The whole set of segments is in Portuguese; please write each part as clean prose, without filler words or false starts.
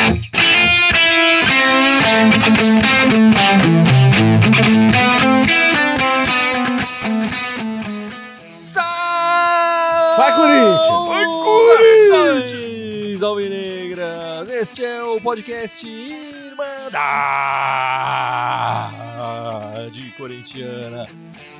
Vai, Corinthians! Vai, Corinthians! Alvinegras! Este é o podcast Irmandade Corintiana,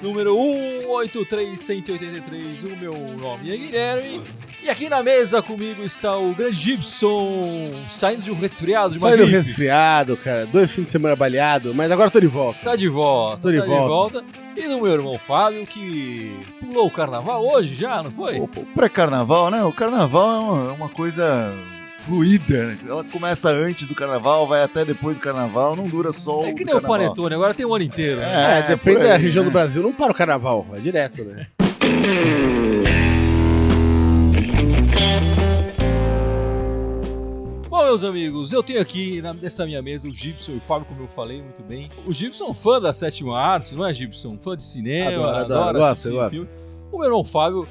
número 183183. O meu nome é Guilherme. E aqui na mesa comigo está o grande Gibson, saindo de um resfriado. Saindo de um resfriado, cara. 2 fins de semana baleado, mas agora tô de volta. Tá de volta. Tô de volta. E do meu irmão Fábio, que pulou o carnaval hoje já, não foi? O pré-carnaval, né? O carnaval é uma coisa fluida, né? Ela começa antes do carnaval, vai até depois do carnaval, não dura só É que nem o Panetone, agora tem o ano inteiro. Né? Depende da região do Brasil, não para o carnaval, é direto, né? Bom, meus amigos, eu tenho aqui nessa minha mesa o Gibson e o Fábio, como eu falei muito bem. O Gibson é um fã da sétima arte, não é, Gibson? Fã de cinema, adora assistir filme. O meu irmão Fábio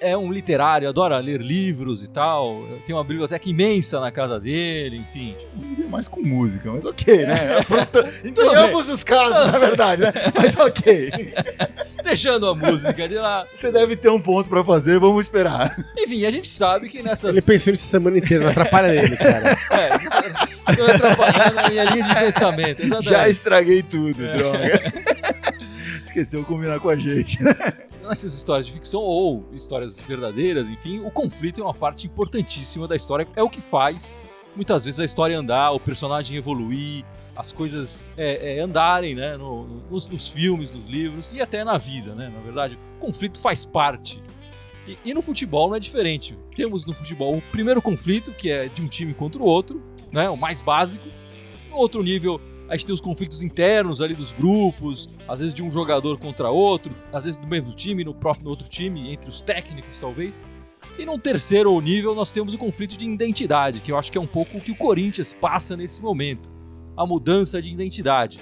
é um literário, adora ler livros e tal. Tem uma biblioteca imensa na casa dele, enfim. Eu iria mais com música, mas ok, né? Em ambos os casos, na verdade, né? Mas ok. Deixando a música de lá. Você deve ter um ponto pra fazer, vamos esperar. Enfim, a gente sabe que nessas... Ele pensou nisso a semana inteira, não atrapalha ele, cara. Tô atrapalhando a minha linha de pensamento, exatamente. Já estraguei tudo, droga. Esqueceu de combinar com a gente. Nessas histórias de ficção ou histórias verdadeiras, enfim, o conflito é uma parte importantíssima da história. É o que faz, muitas vezes, a história andar, o personagem evoluir, as coisas andarem, né, nos filmes, nos livros e até na vida, né? Na verdade, o conflito faz parte. E no futebol não é diferente. Temos no futebol o primeiro conflito, que é de um time contra o outro, né, o mais básico. No outro nível, a gente tem os conflitos internos ali dos grupos, às vezes de um jogador contra outro, às vezes do mesmo time, no outro time, entre os técnicos talvez. E num terceiro nível nós temos o conflito de identidade, que eu acho que é um pouco o que o Corinthians passa nesse momento. A mudança de identidade.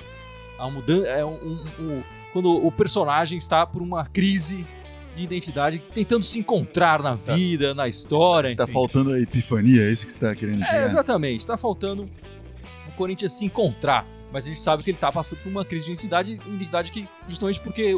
Quando o personagem está por uma crise de identidade, tentando se encontrar na vida, na história. Está faltando a epifania, é isso que você está querendo dizer? Exatamente, está faltando o Corinthians se encontrar. Mas a gente sabe que ele está passando por uma crise de identidade que, justamente porque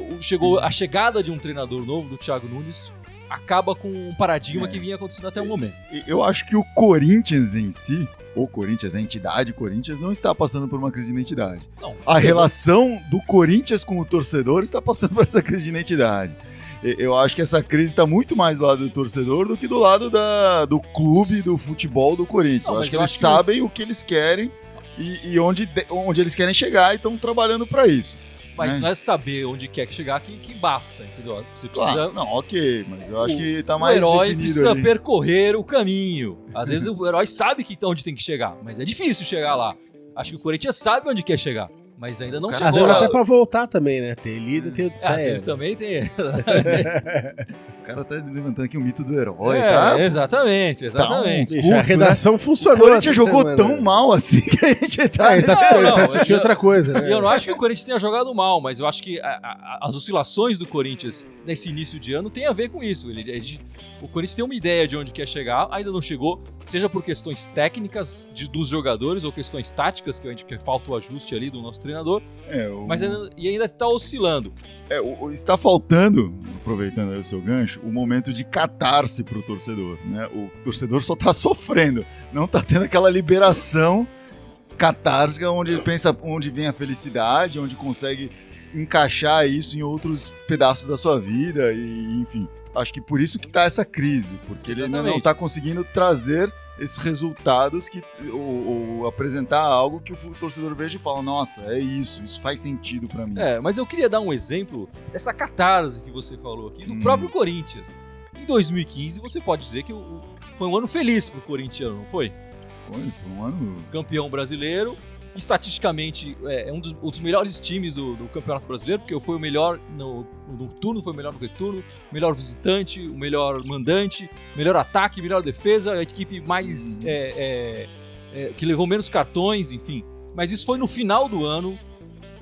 a chegada de um treinador novo, do Thiago Nunes, acaba com um paradigma que vinha acontecendo até o momento. Eu acho que o Corinthians em si, ou Corinthians, a entidade Corinthians, não está passando por uma crise de identidade. Não, a relação do Corinthians com o torcedor está passando por essa crise de identidade. Eu acho que essa crise está muito mais do lado do torcedor do que do lado do clube, do futebol do Corinthians. Não, eu acho que eles sabem o que eles querem e onde eles querem chegar e estão trabalhando para isso. Mas não é saber onde quer chegar que basta, entendeu? Você precisa... Claro, não, ok, mas eu acho que tá mais definido. O herói precisa ali percorrer o caminho. Às vezes o herói sabe onde tem que chegar, mas é difícil chegar lá. Acho que o Corinthians sabe onde quer chegar, mas ainda não chegou. Às vezes até pra voltar também, né? Tem líder, tem Odisseia. Às vezes também tem. O cara tá levantando aqui o mito do herói, tá? Exatamente. Bicho, a redação funcionou. O Corinthians jogou tão mal assim que a gente tá... Ele tá discutindo outra coisa, né? E eu não acho que o Corinthians tenha jogado mal, mas eu acho que as oscilações do Corinthians nesse início de ano tem a ver com isso. O Corinthians tem uma ideia de onde quer chegar, ainda não chegou, seja por questões técnicas dos jogadores ou questões táticas, que falta o ajuste ali do nosso treinador, mas ainda está oscilando. Está faltando, aproveitando aí o seu gancho, o momento de catarse pro torcedor, né? O torcedor só tá sofrendo, não tá tendo aquela liberação catártica onde ele pensa onde vem a felicidade, onde consegue encaixar isso em outros pedaços da sua vida e enfim. Acho que por isso que tá essa crise, porque ele ainda não tá conseguindo trazer esses resultados ou apresentar algo que o torcedor veja e fala, nossa, é isso faz sentido pra mim. Mas eu queria dar um exemplo dessa catarse que você falou aqui, do próprio Corinthians. Em 2015, você pode dizer que foi um ano feliz pro corintiano, não foi? Foi um ano... Campeão brasileiro, estatisticamente é um dos melhores times do Campeonato Brasileiro, porque foi o melhor no turno, foi o melhor no retorno, o melhor visitante, o melhor mandante, melhor ataque, melhor defesa, a equipe mais que levou menos cartões, enfim. Mas isso foi no final do ano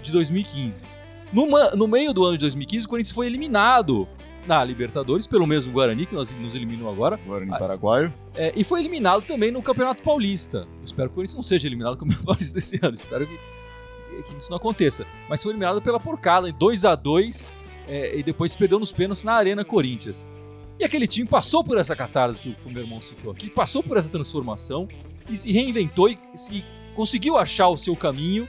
de 2015. No meio do ano de 2015, o Corinthians foi eliminado na Libertadores, pelo mesmo Guarani, que nos eliminou agora. Guarani paraguaio. E foi eliminado também no Campeonato Paulista. Eu espero que o Corinthians não seja eliminado no Campeonato Paulista esse ano. Espero que isso não aconteça. Mas foi eliminado pela porcada, em 2-2, e depois perdeu nos pênaltis na Arena Corinthians. E aquele time passou por essa catarse que o meu irmão citou aqui, passou por essa transformação e se reinventou e conseguiu achar o seu caminho.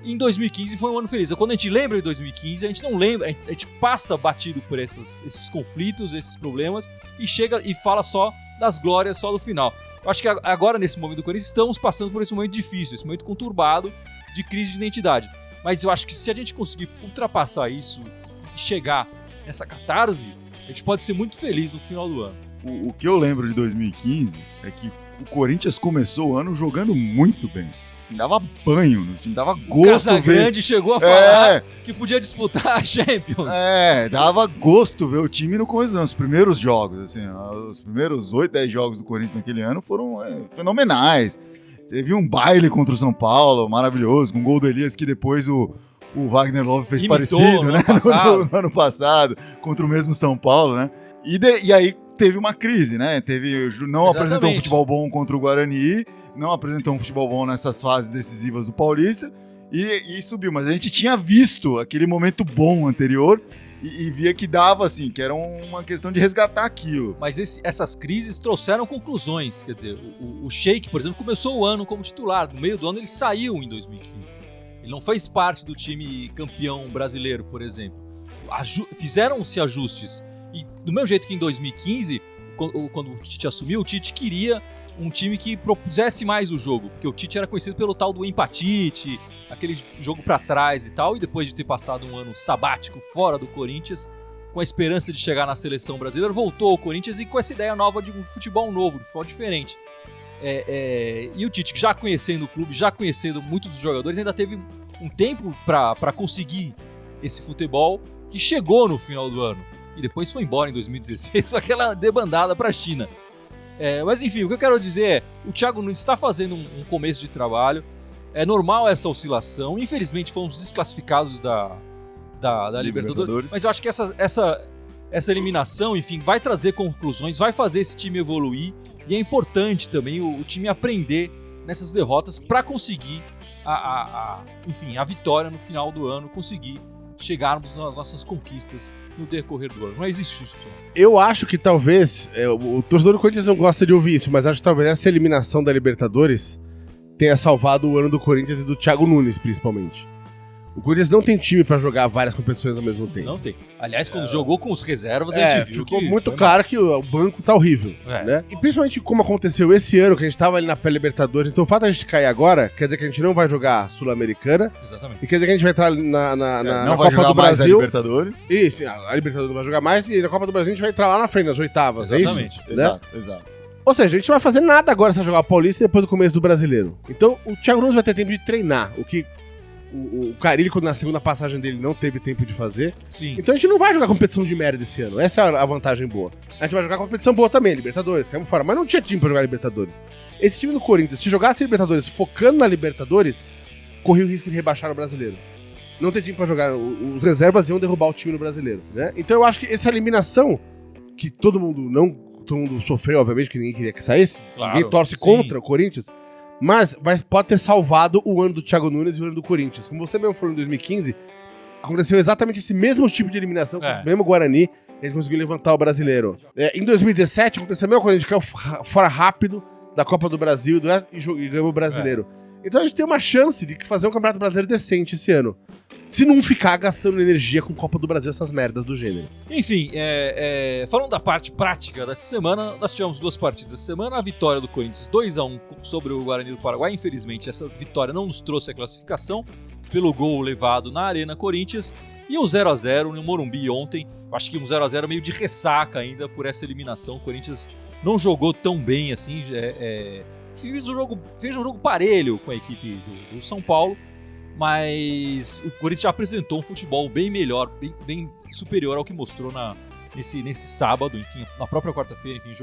E em 2015 foi um ano feliz. Quando a gente lembra de 2015, a gente não lembra, a gente passa batido por esses conflitos, esses problemas, e chega e fala só das glórias, só do final. Eu acho que agora, nesse momento do Corinthians, estamos passando por esse momento difícil, esse momento conturbado de crise de identidade. Mas eu acho que se a gente conseguir ultrapassar isso e chegar nessa catarse, a gente pode ser muito feliz no final do ano. O que eu lembro de 2015 é que o Corinthians começou o ano jogando muito bem. Assim, dava banho no time, dava gosto. O Casagrande chegou a falar que podia disputar a Champions. Dava gosto ver o time no começo dos primeiros jogos. Assim, os primeiros 8, 10 jogos do Corinthians naquele ano foram fenomenais. Teve um baile contra o São Paulo, maravilhoso, com o gol do Elias que depois o Wagner Love fez parecido, né? No ano passado, contra o mesmo São Paulo, né? E aí teve uma crise, né? Não apresentou um futebol bom contra o Guarani, não apresentou um futebol bom nessas fases decisivas do Paulista e subiu. Mas a gente tinha visto aquele momento bom anterior e via que dava, assim, que era uma questão de resgatar aquilo. Mas essas crises trouxeram conclusões. Quer dizer, o Sheik, por exemplo, começou o ano como titular. No meio do ano ele saiu em 2015. Ele não fez parte do time campeão brasileiro, por exemplo. Fizeram-se ajustes. E do mesmo jeito que em 2015, quando o Tite assumiu, o Tite queria um time que propusesse mais o jogo, porque o Tite era conhecido pelo tal do empatite, aquele jogo pra trás e tal, e depois de ter passado um ano sabático fora do Corinthians, com a esperança de chegar na seleção brasileira, voltou ao Corinthians e com essa ideia nova de um futebol novo, de futebol diferente. E o Tite, já conhecendo o clube, já conhecendo muitos dos jogadores, ainda teve um tempo pra conseguir esse futebol que chegou no final do ano. E depois foi embora em 2016, aquela debandada para a China. Mas enfim, o que eu quero dizer é, o Thiago Nunes está fazendo um começo de trabalho, é normal essa oscilação, infelizmente fomos desclassificados da Libertadores, mas eu acho que essa eliminação, enfim, vai trazer conclusões, vai fazer esse time evoluir, e é importante também o time aprender nessas derrotas para conseguir enfim, a vitória no final do ano, conseguir chegarmos nas nossas conquistas no decorrer do ano. Não existe isso. Eu acho que talvez, o torcedor do Corinthians não gosta de ouvir isso, mas acho que talvez essa eliminação da Libertadores tenha salvado o ano do Corinthians e do Thiago Nunes, principalmente. O Corinthians não tem time pra jogar várias competições ao mesmo tempo. Não tem. Aliás, quando jogou com os reservas, a gente viu ficou muito claro que o banco tá horrível, né? E principalmente como aconteceu esse ano, que a gente tava ali na pré-Libertadores, então o fato de a gente cair agora, quer dizer que a gente não vai jogar Sul-Americana. Exatamente. E quer dizer que a gente vai entrar na não Copa vai jogar do Brasil. Mais a Libertadores. Isso, a Libertadores não vai jogar mais, e na Copa do Brasil a gente vai entrar lá na frente, nas oitavas, exatamente. É isso? Exato. Ou seja, a gente não vai fazer nada agora se jogar o Paulista depois do começo do Brasileiro. Então o Thiago Nunes vai ter tempo de treinar, o que o Carille, na segunda passagem dele, não teve tempo de fazer. Sim. Então a gente não vai jogar competição de merda esse ano. Essa é a vantagem boa. A gente vai jogar competição boa também, Libertadores, caímos fora. Mas não tinha time pra jogar Libertadores. Esse time do Corinthians, se jogasse Libertadores focando na Libertadores, corria o risco de rebaixar no Brasileiro. Não tem time pra jogar. Os reservas iam derrubar o time no Brasileiro, né? Então eu acho que essa eliminação, que todo mundo sofreu, obviamente, que ninguém queria que saísse. Claro, ninguém torce contra o Corinthians. Mas pode ter salvado o ano do Thiago Nunes e o ano do Corinthians. Como você mesmo falou em 2015, aconteceu exatamente esse mesmo tipo de eliminação, com o mesmo Guarani, e eles conseguiram levantar o brasileiro. Em 2017, aconteceu a mesma coisa, a gente caiu fora rápido da Copa do Brasil e ganhou o brasileiro. Então a gente tem uma chance de fazer um Campeonato Brasileiro decente esse ano. Se não ficar gastando energia com Copa do Brasil, essas merdas do gênero. Enfim, falando da parte prática dessa semana, nós tivemos 2 partidas essa semana. A vitória do Corinthians 2-1 sobre o Guarani do Paraguai. Infelizmente, essa vitória não nos trouxe a classificação pelo gol levado na Arena Corinthians. E o 0-0 no Morumbi ontem. Acho que um 0-0 meio de ressaca ainda por essa eliminação. O Corinthians não jogou tão bem assim. Fez um jogo parelho com a equipe do São Paulo. Mas o Corinthians já apresentou um futebol bem melhor, bem superior ao que mostrou nesse sábado, enfim, na própria quarta-feira, enfim,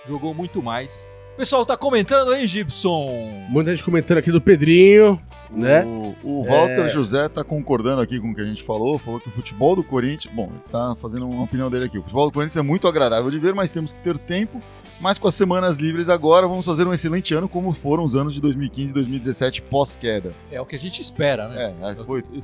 jogou muito mais. O pessoal tá comentando aí, Gibson? Muita gente comentando aqui do Pedrinho. né? O Walter José tá concordando aqui com o que a gente falou que o futebol do Corinthians... Bom, ele tá fazendo uma opinião dele aqui. O futebol do Corinthians é muito agradável de ver, mas temos que ter tempo. Mas com as semanas livres agora, vamos fazer um excelente ano, como foram os anos de 2015 e 2017 pós-queda. É o que a gente espera, né?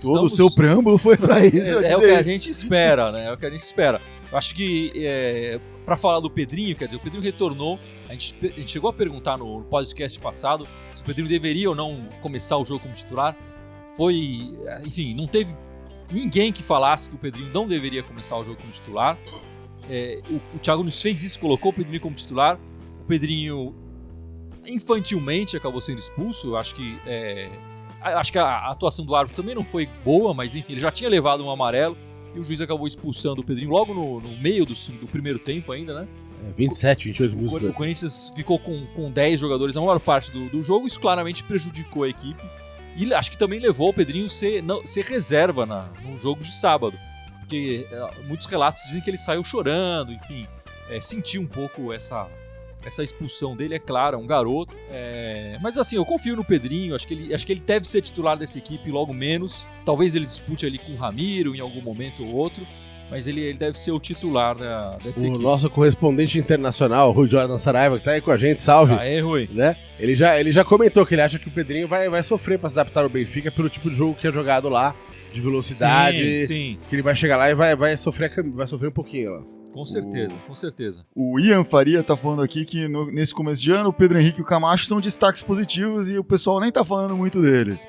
Todo o seu preâmbulo foi pra isso. É o que a gente espera, né? É o que a gente espera. Eu acho que, pra falar do Pedrinho, quer dizer, o Pedrinho retornou. A gente chegou a perguntar no podcast passado se o Pedrinho deveria ou não começar o jogo como titular. Enfim, não teve ninguém que falasse que o Pedrinho não deveria começar o jogo como titular. O Thiago Nunes fez isso, colocou o Pedrinho como titular. O Pedrinho infantilmente acabou sendo expulso. Eu acho que a atuação do árbitro também não foi boa, mas enfim, ele já tinha levado um amarelo e o juiz acabou expulsando o Pedrinho logo no meio do primeiro tempo ainda, né? 27, 28 minutos. O Corinthians ficou com 10 jogadores a maior parte do jogo. Isso claramente prejudicou a equipe. E acho que também levou o Pedrinho ser reserva no jogo de sábado. Porque muitos relatos dizem que ele saiu chorando, enfim. Sentiu um pouco essa expulsão dele, é claro, é um garoto. Mas assim, eu confio no Pedrinho. Acho que ele deve ser titular dessa equipe logo menos. Talvez ele dispute ali com o Ramiro em algum momento ou outro. Mas ele deve ser o titular dessa equipe. O nosso correspondente internacional, Rui Jordan Saraiva, que tá aí com a gente, salve. Rui. Né? Ele já comentou que ele acha que o Pedrinho vai sofrer pra se adaptar ao Benfica pelo tipo de jogo que é jogado lá, de velocidade. Sim. Que ele vai chegar lá e vai sofrer um pouquinho lá. Com certeza, com certeza. O Ian Faria tá falando aqui que nesse começo de ano o Pedro Henrique e o Camacho são destaques positivos e o pessoal nem tá falando muito deles.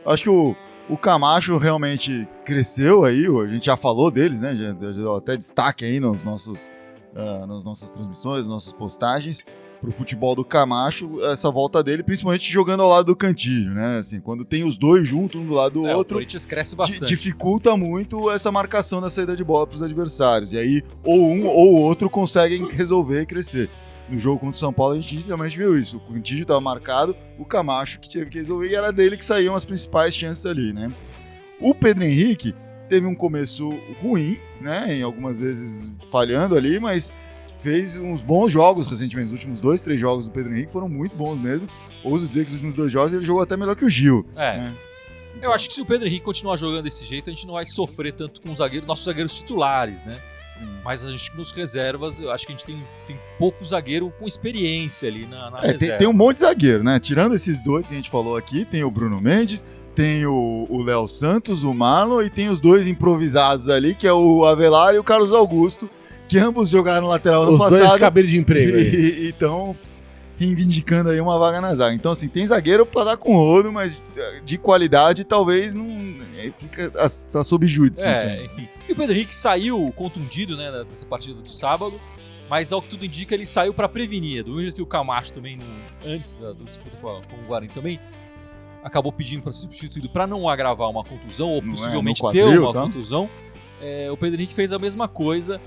Acho que o Camacho realmente cresceu aí, a gente já falou deles, né? Já deu até destaque aí nas nossas transmissões, nas nossas postagens, pro futebol do Camacho, essa volta dele, principalmente jogando ao lado do Cantillo, né? Assim, quando tem os dois juntos, um do lado do outro, o Corinthians cresce bastante. Dificulta muito essa marcação da saída de bola pros adversários. E aí, ou um ou o outro conseguem resolver e crescer. No jogo contra o São Paulo, a gente também viu isso. O Cantillo estava marcado, o Camacho que tinha que resolver, e era dele que saíam as principais chances ali, né? O Pedro Henrique teve um começo ruim, né? Em algumas vezes falhando ali, mas fez uns bons jogos recentemente. Os últimos 2-3 jogos do Pedro Henrique foram muito bons mesmo. Ouso dizer que os últimos 2 jogos ele jogou até melhor que o Gil. Né? Eu acho que se o Pedro Henrique continuar jogando desse jeito, a gente não vai sofrer tanto com nossos zagueiros titulares, né? Sim. Mas a gente nos reservas, eu acho que a gente tem pouco zagueiro com experiência ali na reserva. Tem um monte de zagueiro, né? Tirando esses dois que a gente falou aqui, tem o Bruno Mendes, tem o Léo Santos, o Marlon, e tem os dois improvisados ali, que é o Avelar e o Carlos Augusto, que ambos jogaram lateral no passado. Os dois cabelo de emprego. E estão reivindicando aí uma vaga na zaga. Então, assim, tem zagueiro pra dar com rodo, mas de qualidade talvez não... Fica sob júdice. Enfim. E o Pedro Henrique saiu contundido, né, dessa partida do sábado, mas ao que tudo indica ele saiu pra prevenir. Do mesmo jeito que o Camacho também, antes do disputa com o Guarani também, acabou pedindo para ser substituído para não agravar uma contusão ou possivelmente ter uma contusão. O Pedro Henrique fez a mesma coisa.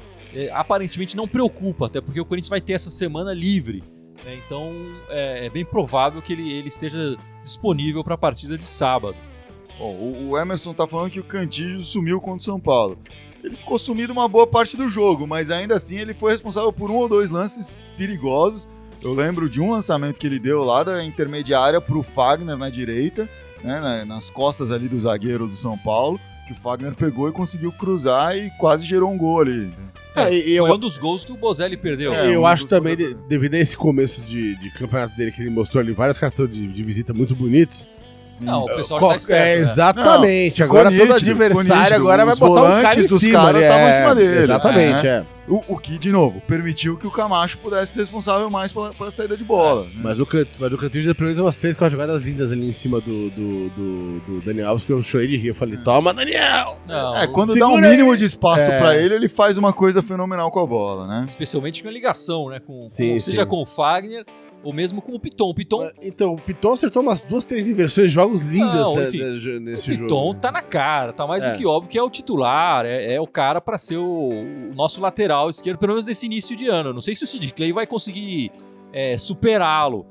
Aparentemente não preocupa, até porque o Corinthians vai ter essa semana livre. Né? Então é bem provável que ele esteja disponível para a partida de sábado. O Emerson tá falando que o Cantillo sumiu contra o São Paulo. Ele ficou sumido uma boa parte do jogo, mas ainda assim ele foi responsável por 1 ou 2 lances perigosos. Eu lembro de um lançamento que ele deu lá da intermediária pro Fagner na direita, né, nas costas ali do zagueiro do São Paulo, que o Fagner pegou e conseguiu cruzar e quase gerou um gol ali. Foi um dos gols que o Bozelli perdeu. Eu acho também, devido a esse começo de campeonato dele, que ele mostrou ali vários cartões de visita muito bonitos. Sim. Não, o pessoal já tá esperto, exatamente. Não, agora todo adversário agora vai botar um cara em cima. Os caras estavam em cima dele. Exatamente, O que, de novo, permitiu que o Camacho pudesse ser responsável mais pela saída de bola. Né? Mas o Cantillo pelo menos umas 3, 4 jogadas lindas ali em cima do Daniel Alves, que eu chorei de rir. Eu falei, toma, Daniel! Quando dá um mínimo de espaço pra ele faz uma coisa fenomenal com a bola, né? Especialmente com a ligação, né? Seja com o Fagner ou mesmo com o Piton. Então, o Piton acertou umas 2, 3 inversões, jogos lindas nesse jogo. O Piton tá na cara, tá mais do que óbvio que é o titular, é o cara pra ser o nosso lateral esquerdo, pelo menos nesse início de ano. Não sei se o Sid Clay vai conseguir superá-lo.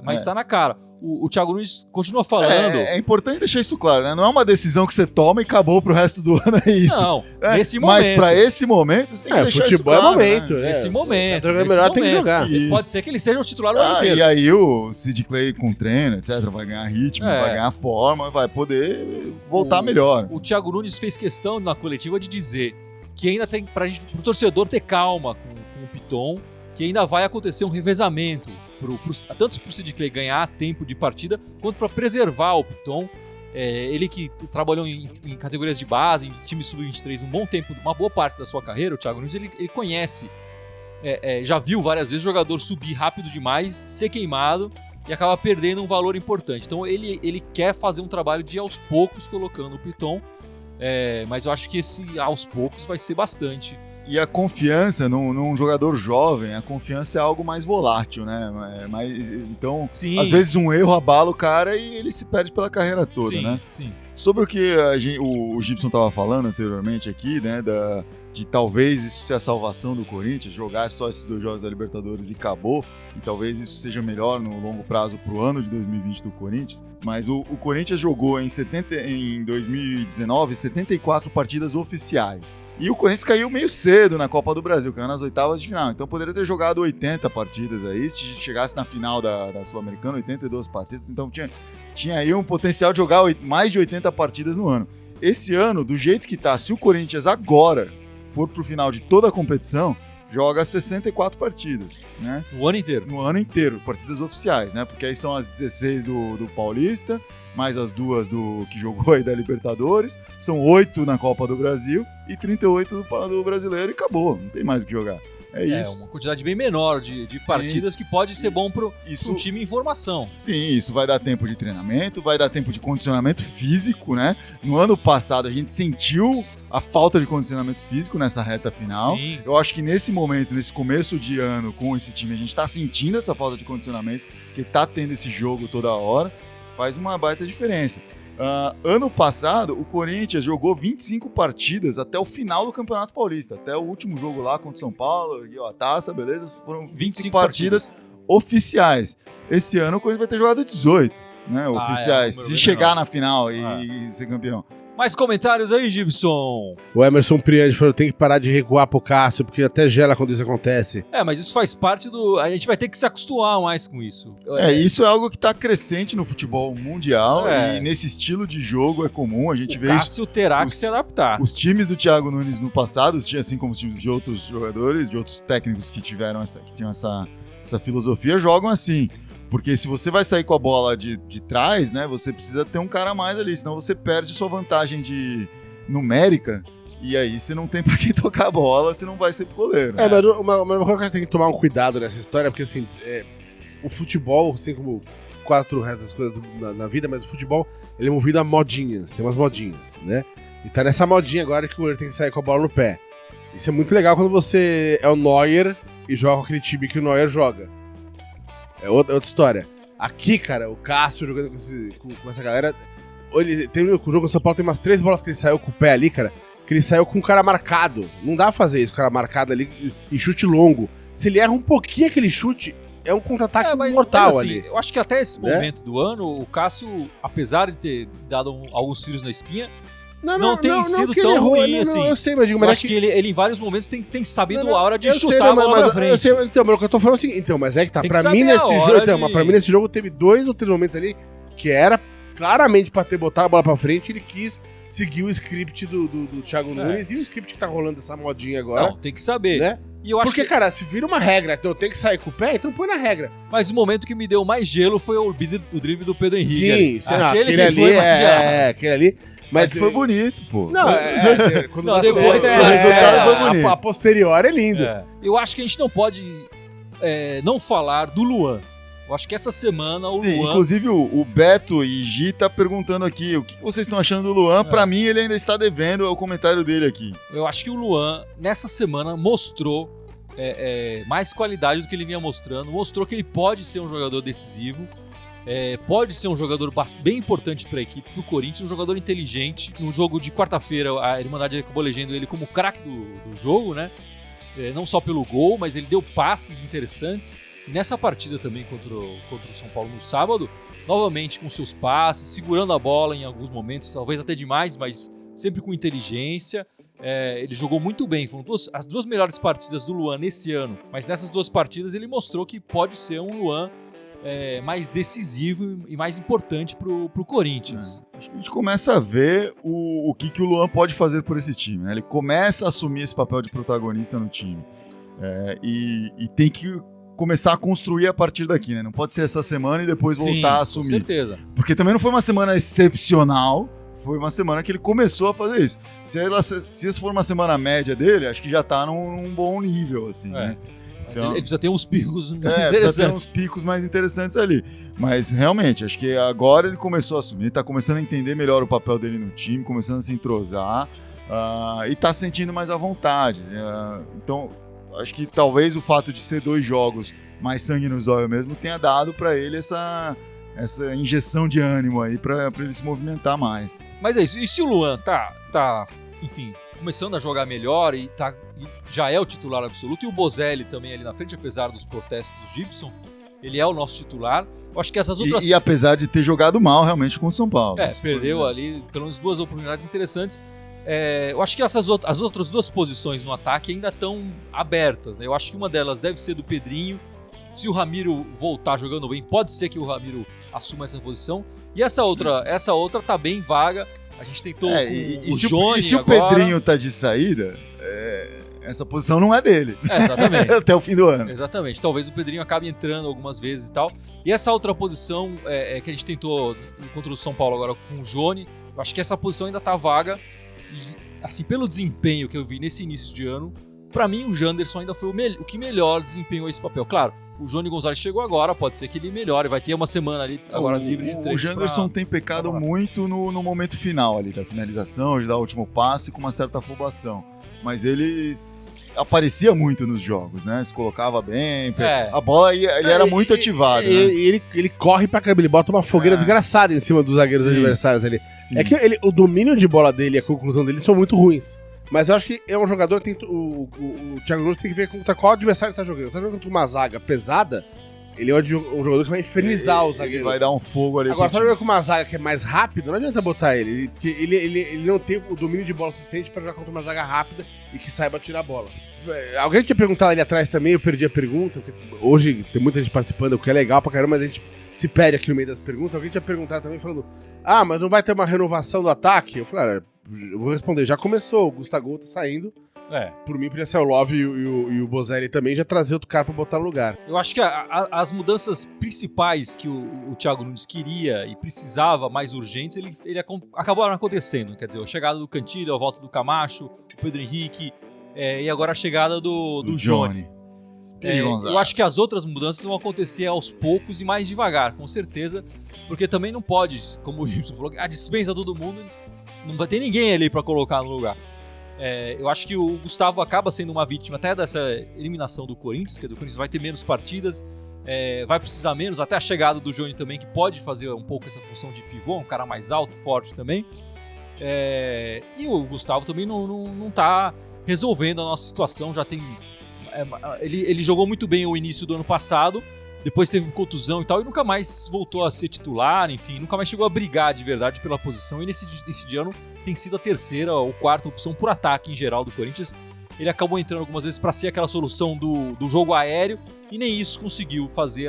Mas tá na cara. O Thiago Nunes continua falando. É importante deixar isso claro, né? Não é uma decisão que você toma e acabou pro resto do ano, é isso. Não, nesse momento. Mas pra esse momento, você tem que deixar isso futebol claro. é momento, né? né? Nesse momento. O melhor tem que jogar. E pode ser que ele seja o titular o ano inteiro. E aí o Sid Clay com treino, etc, vai ganhar ritmo, É. vai ganhar forma, vai poder voltar melhor. O Thiago Nunes fez questão na coletiva de dizer que ainda tem pro torcedor ter calma com o Piton, que ainda vai acontecer um revezamento tanto pro Sid Clay ganhar tempo de partida, quanto para preservar o Piton. Ele que trabalhou em categorias de base, em time sub-23 um bom tempo, uma boa parte da sua carreira, o Thiago Nunes, ele conhece, já viu várias vezes o jogador subir rápido demais, ser queimado e acabar perdendo um valor importante. Então ele quer fazer um trabalho de aos poucos colocando o Piton, mas eu acho que esse aos poucos vai ser bastante. E a confiança num jogador jovem, a confiança é algo mais volátil, né? Então, Sim. às vezes um erro abala o cara e ele se perde pela carreira toda, Sim, né? sim. Sobre o que o Gibson estava falando anteriormente aqui, né? De talvez isso ser a salvação do Corinthians, jogar só esses 2 jogos da Libertadores e acabou, e talvez isso seja melhor no longo prazo para o ano de 2020 do Corinthians, mas o Corinthians jogou em 2019 74 partidas oficiais, e o Corinthians caiu meio cedo na Copa do Brasil, caiu nas oitavas de final, então poderia ter jogado 80 partidas aí, se chegasse na final da Sul-Americana, 82 partidas, então tinha aí um potencial de jogar mais de 80 partidas no ano. Esse ano, do jeito que tá, se o Corinthians agora for pro final de toda a competição, joga 64 partidas, né? No ano inteiro. No ano inteiro, partidas oficiais, né? Porque aí são as 16 do Paulista, mais as 2 que jogou aí da Libertadores, são 8 na Copa do Brasil e 38 do Brasileiro e acabou, não tem mais o que jogar. É isso. Uma quantidade bem menor de partidas que pode ser bom pro um time em formação. Sim, isso vai dar tempo de treinamento, vai dar tempo de condicionamento físico, né? No ano passado a gente sentiu a falta de condicionamento físico nessa reta final. Sim. Eu acho que nesse momento, nesse começo de ano com esse time, a gente tá sentindo essa falta de condicionamento, porque tá tendo esse jogo toda hora, faz uma baita diferença. Ano passado, o Corinthians jogou 25 partidas até o final do Campeonato Paulista, até o último jogo lá contra o São Paulo, ergueu a taça, beleza? Foram 25 partidas oficiais. Esse ano o Corinthians vai ter jogado 18, né, oficiais, se chegar na final e ser campeão. Mais comentários aí, Gibson? O Emerson Priante falou: tem que parar de recuar pro Cássio, porque até gela quando isso acontece. Mas isso faz parte do... A gente vai ter que se acostumar mais com isso. Isso é algo que tá crescente no futebol mundial e nesse estilo de jogo é comum, a gente vê isso. O Cássio terá que se adaptar. Os times do Thiago Nunes no passado, assim como os times de outros jogadores, de outros técnicos que tinham essa filosofia, jogam assim. Porque se você vai sair com a bola de trás, né, você precisa ter um cara a mais ali, senão você perde sua vantagem numérica e aí você não tem pra quem tocar a bola, você não vai ser pro goleiro. Mas uma coisa que tem que tomar um cuidado nessa história, porque assim, o futebol, assim como quase o resto das coisas na vida, mas o futebol, ele é movido a modinhas, tem umas modinhas, né? E tá nessa modinha agora que o goleiro tem que sair com a bola no pé. Isso é muito legal quando você é o Neuer e joga com aquele time que o Neuer joga. É outra história. Aqui, cara, o Cássio jogando com essa galera. Tem o jogo do São Paulo, tem umas 3 bolas que ele saiu com o pé ali, cara. Que ele saiu com o cara marcado. Não dá pra fazer isso, o cara marcado ali em chute longo. Se ele erra um pouquinho aquele chute, é um contra-ataque mortal assim, ali. Eu acho que até esse momento do ano, o Cássio, apesar de ter dado alguns tiros na espinha, não tem sido tão ruim assim. Eu sei, mas digo, eu acho que ele em vários momentos tem sabido a hora de chutar a bola pra frente. Eu sei, então, mas o que eu tô falando é o seguinte, então, mas é que tá, pra mim nesse jogo teve 2 ou 3 momentos ali que era claramente pra ter botado a bola pra frente, ele quis seguir o script do Thiago Nunes e o script que tá rolando essa modinha agora. Não, tem que saber. Né? E eu acho porque, cara, se vira uma regra, então tem que sair com o pé, então põe na regra. Mas o momento que me deu mais gelo foi o drible do Pedro Henrique. Sim, aquele ali aquele ali. Mas foi bonito, pô. Não, quando não, depois, o resultado foi bonito. A posterior é lindo. Eu acho que a gente não pode não falar do Luan. Eu acho que essa semana o Luan... Inclusive o Beto e Gi tá perguntando aqui o que vocês estão achando do Luan. Pra mim, ele ainda está devendo o comentário dele aqui. Eu acho que o Luan, nessa semana, mostrou mais qualidade do que ele vinha mostrando. Mostrou que ele pode ser um jogador decisivo. Pode ser um jogador bem importante para a equipe, para o Corinthians, um jogador inteligente. No jogo de quarta-feira, a Irmandade acabou elegendo ele como craque do jogo, né? Não só pelo gol, mas ele deu passes interessantes. Nessa partida também contra o São Paulo no sábado, novamente com seus passes, segurando a bola em alguns momentos, talvez até demais, mas sempre com inteligência. Ele jogou muito bem, foram as duas melhores partidas do Luan nesse ano, mas nessas duas partidas ele mostrou que pode ser um Luan mais decisivo e mais importante pro Corinthians. Acho que a gente começa a ver o que o Luan pode fazer por esse time, né? Ele começa a assumir esse papel de protagonista no time e tem que começar a construir a partir daqui, né? Não pode ser essa semana e depois voltar a assumir. Com certeza. Porque também não foi uma semana excepcional, foi uma semana que ele começou a fazer isso. Se essa for uma semana média dele, acho que já tá num bom nível, assim, né? Então, ele precisa ter uns picos mais precisa interessantes. ter uns picos mais interessantes ali. Mas, realmente, acho que agora ele começou a assumir, tá começando a entender melhor o papel dele no time, começando a se entrosar e tá sentindo mais à vontade. Então, acho que talvez o fato de ser 2 jogos mais sangue nos olhos mesmo tenha dado pra ele essa injeção de ânimo aí pra ele se movimentar mais. Mas é isso. E se o Luan tá enfim, começando a jogar melhor e já é o titular absoluto, e o Bozelli também ali na frente, apesar dos protestos do Gibson, ele é o nosso titular. Eu acho que essas outras... E apesar de ter jogado mal realmente com o São Paulo. Perdeu ali pelo menos 2 oportunidades interessantes. Eu acho que as outras 2 posições no ataque ainda estão abertas, né? Eu acho que uma delas deve ser do Pedrinho. Se o Ramiro voltar jogando bem, pode ser que o Ramiro assuma essa posição. E essa outra tá bem vaga. A gente tentou o Johnny e se agora... o Pedrinho tá de saída, essa posição não é dele. Exatamente. Até o fim do ano. Exatamente. Talvez o Pedrinho acabe entrando algumas vezes e tal. E essa outra posição que a gente tentou contra o São Paulo agora com o Johnny, eu acho que essa posição ainda tá vaga. E, assim, pelo desempenho que eu vi nesse início de ano, pra mim o Janderson ainda foi o que melhor desempenhou esse papel. Claro, o Johnny Gonzalez chegou agora, pode ser que ele melhore, vai ter uma semana ali agora livre de treinos. O Janderson tem pecado muito no momento final ali, da finalização, de dar o último passe com uma certa afobação. Mas ele aparecia muito nos jogos, né? Se colocava bem, a bola ele era muito ativado. Né? Ele corre pra câmera, ele bota uma fogueira desgraçada em cima dos zagueiros adversários ali. Sim. É que o domínio de bola dele e a conclusão dele são muito ruins. Mas eu acho que é um jogador que o Thiago Nunes tem que ver contra qual adversário ele tá jogando. Se tá jogando contra uma zaga pesada, ele é um jogador que vai infernizar os zagueiros. Ele vai dar um fogo ali. Agora, se tá jogando com uma zaga que é mais rápida, não adianta botar ele. Porque ele não tem o domínio de bola suficiente pra jogar contra uma zaga rápida e que saiba tirar a bola. Alguém tinha perguntado ali atrás também, eu perdi a pergunta. Porque hoje tem muita gente participando, o que é legal pra caramba, mas a gente se perde aqui no meio das perguntas. Alguém tinha perguntado também, falando: mas não vai ter uma renovação do ataque? Eu falei: eu vou responder, já começou, o Gustavo tá saindo. Por mim podia ser o Love e o Bozelli também, já trazer outro cara pra botar no lugar. Eu acho que as mudanças principais que o Thiago Nunes queria e precisava, mais urgentes, ele acabaram acontecendo. Quer dizer, a chegada do Cantilho, a volta do Camacho, o Pedro Henrique e agora a chegada do Johnny. Eu acho que as outras mudanças vão acontecer aos poucos e mais devagar, com certeza, porque também não pode, como o Gibson falou, dispensa todo mundo, não vai ter ninguém ali pra colocar no lugar. Eu acho que o Gustavo acaba sendo uma vítima até dessa eliminação do Corinthians, quer dizer, o Corinthians vai ter menos partidas, vai precisar menos, até a chegada do Johnny também, que pode fazer um pouco essa função de pivô, um cara mais alto, forte também. E o Gustavo também não tá resolvendo a nossa situação, já tem... Ele jogou muito bem o início do ano passado, depois teve contusão e tal, e nunca mais voltou a ser titular, enfim, nunca mais chegou a brigar de verdade pela posição, e nesse ano tem sido a terceira ou quarta opção por ataque em geral do Corinthians. Ele acabou entrando algumas vezes para ser aquela solução do jogo aéreo, e nem isso conseguiu fazer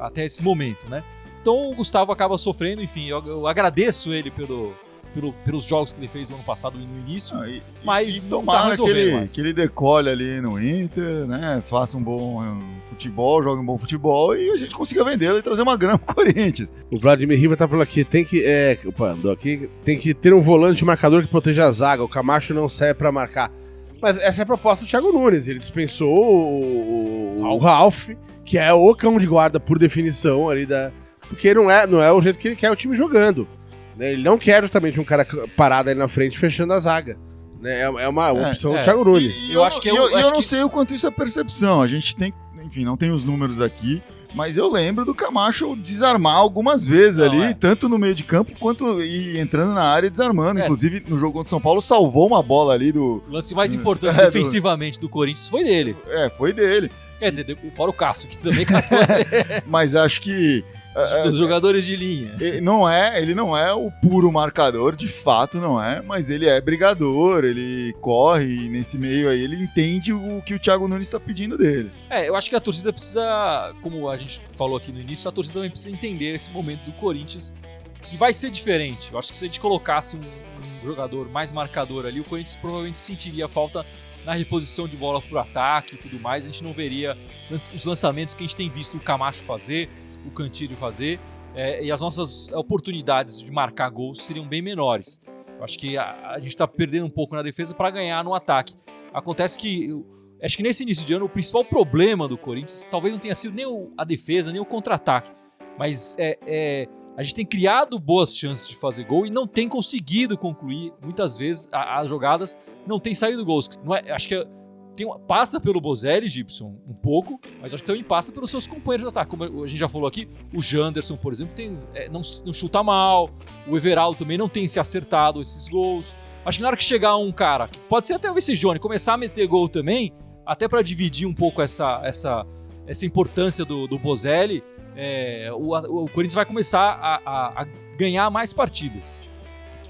até esse momento, né? Então o Gustavo acaba sofrendo, enfim, eu agradeço ele pelos jogos que ele fez no ano passado e no início, mas tomara que ele decole ali no Inter, né? Faça um bom futebol, jogue um bom futebol e a gente consiga vendê-lo e trazer uma grana pro Corinthians. O Vladimir Riva tá falando aqui, tem que ter um volante marcador que proteja a zaga, o Camacho não serve pra marcar. Mas essa é a proposta do Thiago Nunes, ele dispensou o Ralf, que é o cão de guarda por definição ali porque não é o jeito que ele quer o time jogando. Ele não quer justamente um cara parado aí na frente fechando a zaga. É uma opção do Thiago Nunes. Eu não sei o quanto isso é percepção. A gente tem, enfim, não tem os números aqui, Mas eu lembro do Camacho desarmar algumas vezes ali, tanto no meio de campo quanto entrando na área e desarmando. Inclusive, no jogo contra o São Paulo, salvou uma bola ali do... O lance mais importante defensivamente do Corinthians foi dele. Foi dele. Quer dizer, fora o Cássio, que também catou. Mas acho que... Dos jogadores de linha. Ele não é o puro marcador, de fato não é, mas ele é brigador, ele corre e nesse meio aí ele entende o que o Thiago Nunes está pedindo dele. Eu acho que a torcida precisa, como a gente falou aqui no início, a torcida também precisa entender esse momento do Corinthians, que vai ser diferente. Eu acho que se a gente colocasse um jogador mais marcador ali, o Corinthians provavelmente sentiria falta na reposição de bola pro ataque e tudo mais, a gente não veria os lançamentos que a gente tem visto o Camacho fazer, o Cantillo fazer, e as nossas oportunidades de marcar gols seriam bem menores. Eu acho que a gente está perdendo um pouco na defesa para ganhar no ataque. Acontece que, acho que nesse início de ano, o principal problema do Corinthians talvez não tenha sido nem a defesa, nem o contra-ataque, mas a gente tem criado boas chances de fazer gol e não tem conseguido concluir. Muitas vezes as jogadas não tem saído gols. Acho que passa pelo Bozelli, Gibson, um pouco, mas acho que também passa pelos seus companheiros de ataque. Como a gente já falou aqui, o Janderson, por exemplo, não chuta mal, o Everaldo também não tem se acertado esses gols. Acho que na hora que chegar um cara, pode ser até o Johnny, começar a meter gol também, até para dividir um pouco essa importância do Bozelli, o Corinthians vai começar a ganhar mais partidas.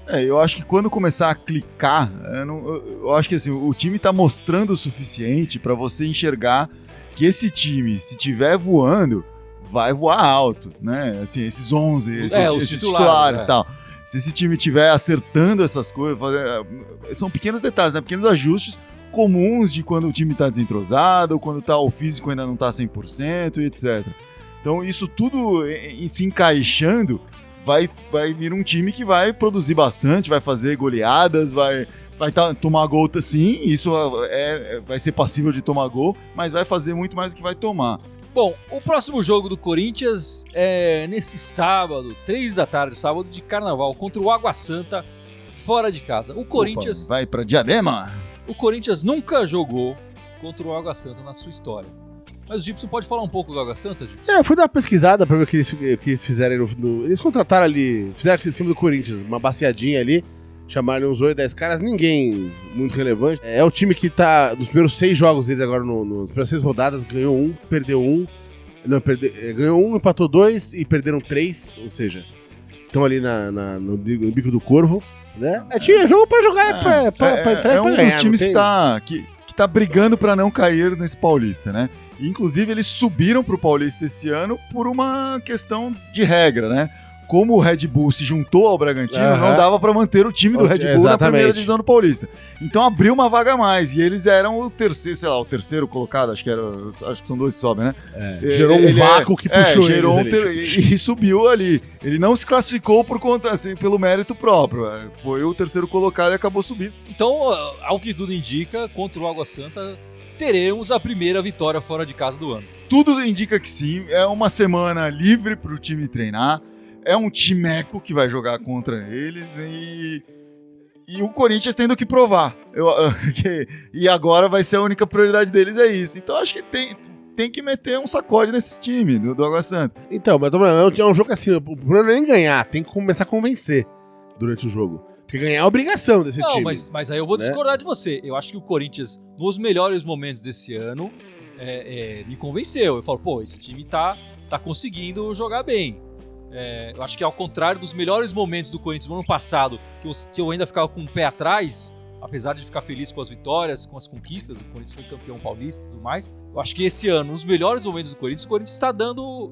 Eu acho que quando começar a clicar, eu acho que assim, o time tá mostrando o suficiente para você enxergar que esse time, se tiver voando, vai voar alto, né? Assim, esses 11, esses titulares e tal. Se esse time tiver acertando essas coisas, são pequenos detalhes, né? Pequenos ajustes comuns de quando o time tá desentrosado, quando o físico ainda não tá 100% e etc. Então isso tudo se encaixando, vai vir um time que vai produzir bastante, vai fazer goleadas, vai tomar gol sim, isso vai ser passível de tomar gol, mas vai fazer muito mais do que vai tomar. Bom, o próximo jogo do Corinthians é nesse sábado, 3 da tarde, sábado de carnaval, contra o Água Santa, fora de casa. O Corinthians... vai pra Diadema? O Corinthians nunca jogou contra o Água Santa na sua história. Mas o Gibson pode falar um pouco do Água Santa, Gibson? Eu fui dar uma pesquisada pra ver o que eles fizeram eles contrataram ali, fizeram aquele esquema do Corinthians, uma baciadinha ali, chamaram uns 8, 10 caras, ninguém muito relevante. É o time que tá, dos primeiros 6 jogos deles agora, nas primeiras 6 rodadas, ganhou 1, perdeu 1, ganhou 1, empatou 2 e perderam 3, ou seja, estão ali no bico do corvo, né? É jogo pra jogar, pra entrar e pra ganhar. É um dos times que tá brigando pra não cair nesse Paulista, né? Inclusive, eles subiram pro Paulista esse ano por uma questão de regra, né? Como o Red Bull se juntou ao Bragantino, não dava pra manter o time do Red Bull na primeira divisão do Paulista. Então abriu uma vaga a mais. E eles eram o terceiro colocado, acho que são 2 que sobem, né? Gerou um vácuo que puxou eles e subiu ali. Ele não se classificou por conta, assim, pelo mérito próprio. Foi o terceiro colocado e acabou subindo. Então, ao que tudo indica, contra o Água Santa, teremos a primeira vitória fora de casa do ano. Tudo indica que sim. É uma semana livre pro time treinar. É um timeco que vai jogar contra eles e o Corinthians tendo que provar. E agora vai ser a única prioridade deles, é isso. Então acho que tem que meter um sacode nesse time do Água Santa. Então, mas é um jogo assim, o problema não é nem ganhar, tem que começar a convencer durante o jogo. Porque ganhar é a obrigação desse time. Não, mas aí eu vou discordar de você. Eu acho que o Corinthians, nos melhores momentos desse ano, me convenceu. Eu falo, esse time tá conseguindo jogar bem. Eu acho que ao contrário dos melhores momentos do Corinthians no ano passado, que eu ainda ficava com o pé atrás, apesar de ficar feliz com as vitórias, com as conquistas, o Corinthians foi campeão paulista e tudo mais. Eu acho que esse ano, nos melhores momentos do Corinthians, o Corinthians está dando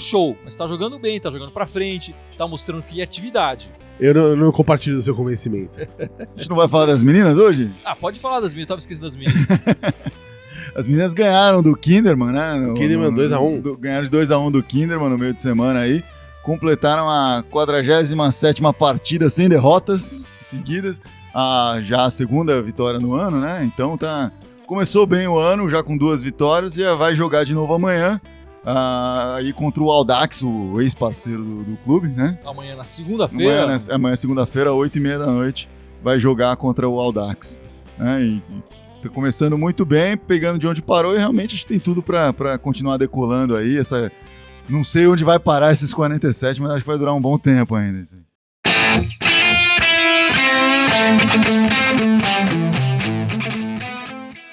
show, mas está jogando bem, está jogando pra frente, está mostrando criatividade. Eu não compartilho do seu convencimento. A gente não vai falar das meninas hoje? Pode falar das meninas, eu tava esquecendo das meninas. As meninas ganharam do Kinderman, né? O Kinderman 2-1. Ganharam de 2-1 do Kinderman no meio de semana aí. Completaram a 47ª partida sem derrotas seguidas. Já a segunda vitória no ano, né? Então começou bem o ano, já com 2 vitórias. E vai jogar de novo amanhã. Aí contra o Audax, o ex-parceiro do clube, né? Amanhã na segunda-feira. Amanhã segunda-feira, 8h30 da noite. Vai jogar contra o Audax. Né? Tá começando muito bem, pegando de onde parou e realmente a gente tem tudo pra continuar decolando aí. Não sei onde vai parar esses 47, mas acho que vai durar um bom tempo ainda. Assim.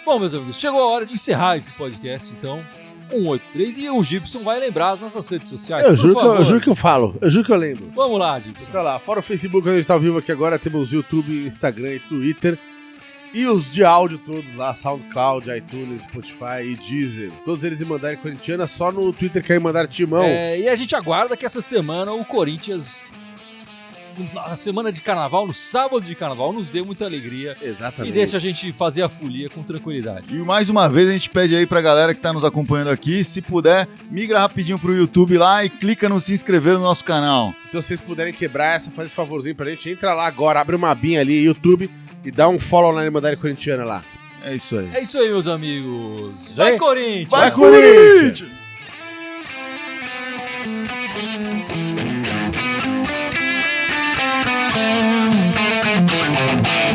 Bom, meus amigos, chegou a hora de encerrar esse podcast, então. 183, e o Gibson vai lembrar as nossas redes sociais. Eu juro que eu falo, eu juro que eu lembro. Vamos lá, Gibson. Então lá, fora o Facebook, onde a gente tá ao vivo aqui agora, temos YouTube, Instagram e Twitter. E os de áudio todos lá, SoundCloud, iTunes, Spotify e Deezer. Todos eles em Mandarem Corintiana, só no Twitter que é em Mandarem Timão. E a gente aguarda que essa semana o Corinthians, na semana de carnaval, no sábado de carnaval, nos dê muita alegria. Exatamente. E deixa a gente fazer a folia com tranquilidade. E mais uma vez a gente pede aí pra galera que tá nos acompanhando aqui, se puder, migra rapidinho pro YouTube lá e clica no se inscrever no nosso canal. Então se vocês puderem quebrar essa, faz esse favorzinho pra gente, entra lá agora, abre uma abinha ali, YouTube, e dá um follow na Irmandade Corintiana lá. É isso aí. É isso aí, meus amigos. Vai, Corinthians! Vai, Corinthians! Thank you.